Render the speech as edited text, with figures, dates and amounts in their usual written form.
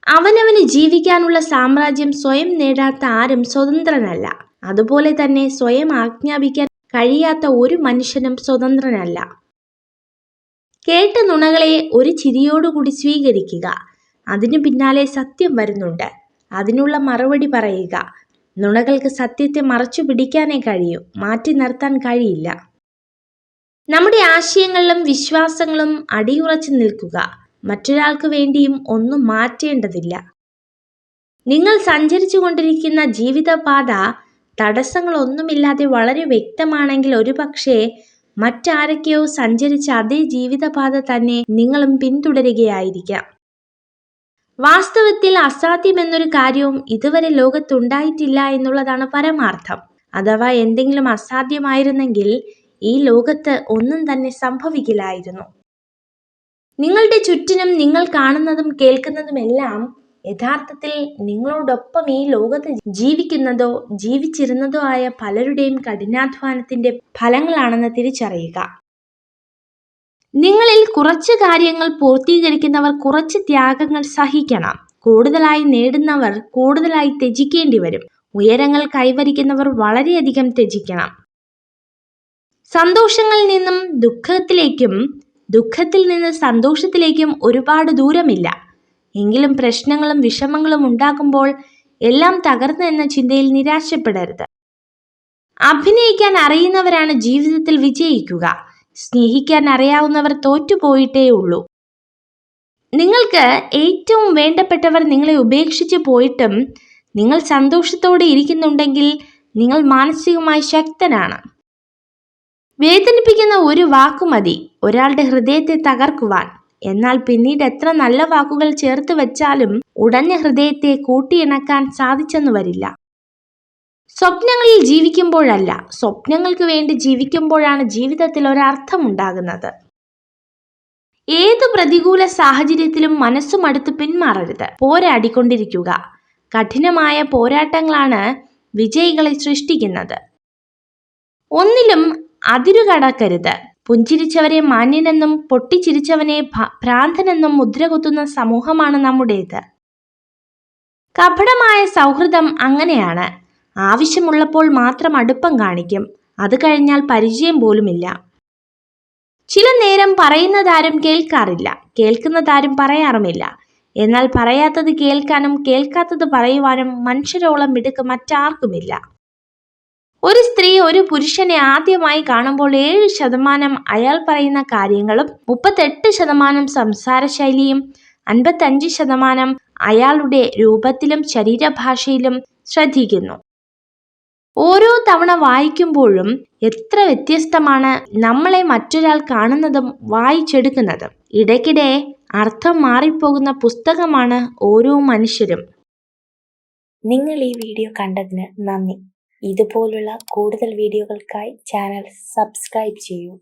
അവനവന് ജീവിക്കാനുള്ള സാമ്രാജ്യം സ്വയം നേടാത്ത ആരും സ്വതന്ത്രനല്ല. അതുപോലെ തന്നെ സ്വയം ആജ്ഞാപിക്കാൻ കഴിയാത്ത ഒരു മനുഷ്യനും സ്വതന്ത്രനല്ല. കേട്ട നുണകളെ ഒരു ചിരിയോടുകൂടി സ്വീകരിക്കുക. അതിനു പിന്നാലെ സത്യം വരുന്നുണ്ട്, അതിനുള്ള മറുപടി പറയുക. നുണകൾക്ക് സത്യത്തെ മറച്ചു പിടിക്കാനേ കഴിയൂ, മാറ്റി നിർത്താൻ കഴിയില്ല. നമ്മുടെ ആശയങ്ങളിലും വിശ്വാസങ്ങളും അടിയുറച്ചു നിൽക്കുക. മറ്റൊരാൾക്ക് വേണ്ടിയും ഒന്നും മാറ്റേണ്ടതില്ല. നിങ്ങൾ സഞ്ചരിച്ചു കൊണ്ടിരിക്കുന്ന ജീവിതപാത തടസ്സങ്ങളൊന്നുമില്ലാതെ വളരെ വ്യക്തമാണെങ്കിൽ ഒരുപക്ഷെ മറ്റാരൊക്കെയോ സഞ്ചരിച്ച അതേ ജീവിതപാത തന്നെ നിങ്ങളും പിന്തുടരുകയായിരിക്കാം. വാസ്തവത്തിൽ അസാധ്യമെന്നൊരു കാര്യവും ഇതുവരെ ലോകത്തുണ്ടായിട്ടില്ല എന്നുള്ളതാണ് പരമാർത്ഥം. അഥവാ എന്തെങ്കിലും അസാധ്യമായിരുന്നെങ്കിൽ ഈ ലോകത്ത് ഒന്നും തന്നെ സംഭവിക്കില്ലായിരുന്നു. നിങ്ങളുടെ ചുറ്റിനും നിങ്ങൾ കാണുന്നതും കേൾക്കുന്നതുമെല്ലാം യഥാർത്ഥത്തിൽ നിങ്ങളോടൊപ്പം ഈ ലോകത്ത് ജീവിക്കുന്നതോ ജീവിച്ചിരുന്നതോ ആയ പലരുടെയും കഠിനാധ്വാനത്തിന്റെ ഫലങ്ങളാണെന്ന് തിരിച്ചറിയുക. നിങ്ങളിൽ കുറച്ച് കാര്യങ്ങൾ പൂർത്തീകരിക്കുന്നവർ കുറച്ച് ത്യാഗങ്ങൾ സഹിക്കണം. കൂടുതലായി നേടുന്നവർ കൂടുതലായി ത്യജിക്കേണ്ടി വരും. ഉയരങ്ങൾ കൈവരിക്കുന്നവർ വളരെയധികം ത്യജിക്കണം. സന്തോഷങ്ങളിൽ നിന്നും ദുഃഖത്തിലേക്കും ദുഃഖത്തിൽ നിന്ന് സന്തോഷത്തിലേക്കും ഒരുപാട് ദൂരമില്ല. എങ്കിലും പ്രശ്നങ്ങളും വിഷമങ്ങളും ഉണ്ടാകുമ്പോൾ എല്ലാം തകർന്നു എന്ന ചിന്തയിൽ നിരാശപ്പെടരുത്. അഭിനയിക്കാൻ അറിയുന്നവരാണ് ജീവിതത്തിൽ വിജയിക്കുക. സ്നേഹിക്കാൻ അറിയാവുന്നവർ തോറ്റുപോയിട്ടേ ഉള്ളൂ. നിങ്ങൾക്ക് ഏറ്റവും വേണ്ടപ്പെട്ടവർ നിങ്ങളെ ഉപേക്ഷിച്ച് പോയിട്ടും നിങ്ങൾ സന്തോഷത്തോടെ ഇരിക്കുന്നുണ്ടെങ്കിൽ നിങ്ങൾ മാനസികമായി ശക്തനാണ്. വേദനിപ്പിക്കുന്ന ഒരു വാക്കു മതി ഒരാളുടെ ഹൃദയത്തെ തകർക്കുവാൻ. എന്നാൽ പിന്നീട് എത്ര നല്ല വാക്കുകൾ ചേർത്ത് വെച്ചാലും ഉടഞ്ഞ ഹൃദയത്തെ കൂട്ടിയിണക്കാൻ സാധിച്ചെന്നു വരില്ല. സ്വപ്നങ്ങളിൽ ജീവിക്കുമ്പോഴല്ല, സ്വപ്നങ്ങൾക്ക് വേണ്ടി ജീവിക്കുമ്പോഴാണ് ജീവിതത്തിൽ ഒരർത്ഥമുണ്ടാകുന്നത്. ഏതു പ്രതികൂല സാഹചര്യത്തിലും മനസ്സുമടുത്ത് പിന്മാറരുത്. പോരാടിക്കൊണ്ടിരിക്കുക. കഠിനമായ പോരാട്ടങ്ങളാണ് വിജയികളെ സൃഷ്ടിക്കുന്നത്. ഒന്നിലും അതിരുകടക്കരുത്. പുഞ്ചിരിച്ചവരെ മാന്യനെന്നും പൊട്ടിച്ചിരിച്ചവനെ ഭ്രാന്തനെന്നും മുദ്രകുത്തുന്ന സമൂഹമാണ് നമ്മുടേത്. കപടമായ സൗഹൃദം അങ്ങനെയാണ്. ആവശ്യമുള്ളപ്പോൾ മാത്രം അടുപ്പം കാണിക്കും, അത് കഴിഞ്ഞാൽ പരിചയം പോലുമില്ല. ചില നേരം പറയുന്നതാരും കേൾക്കാറില്ല, കേൾക്കുന്നതാരും പറയാറുമില്ല. എന്നാൽ പറയാത്തത് കേൾക്കാനും കേൾക്കാത്തത് പറയുവാനും മനുഷ്യരോളം മിടുക്ക് മറ്റാർക്കുമില്ല. ഒരു സ്ത്രീ ഒരു പുരുഷനെ ആദ്യമായി കാണുമ്പോൾ 7% അയാൾ പറയുന്ന കാര്യങ്ങളും 38% സംസാരശൈലിയും 55% അയാളുടെ രൂപത്തിലും ശരീരഭാഷയിലും ശ്രദ്ധിക്കുന്നു. ഓരോ തവണ വായിക്കുമ്പോഴും എത്ര വ്യത്യസ്തമാണ് നമ്മളെ മറ്റൊരാൾ കാണുന്നതും വായിച്ചെടുക്കുന്നതും. ഇടയ്ക്കിടെ അർത്ഥം മാറിപ്പോകുന്ന പുസ്തകമാണ് ഓരോ മനുഷ്യരും. നിങ്ങൾ ഈ വീഡിയോ കണ്ടതിന് നന്ദി. ഇതുപോലുള്ള കൂടുതൽ വീഡിയോകൾക്കായി ചാനൽ സബ്സ്ക്രൈബ് ചെയ്യൂ.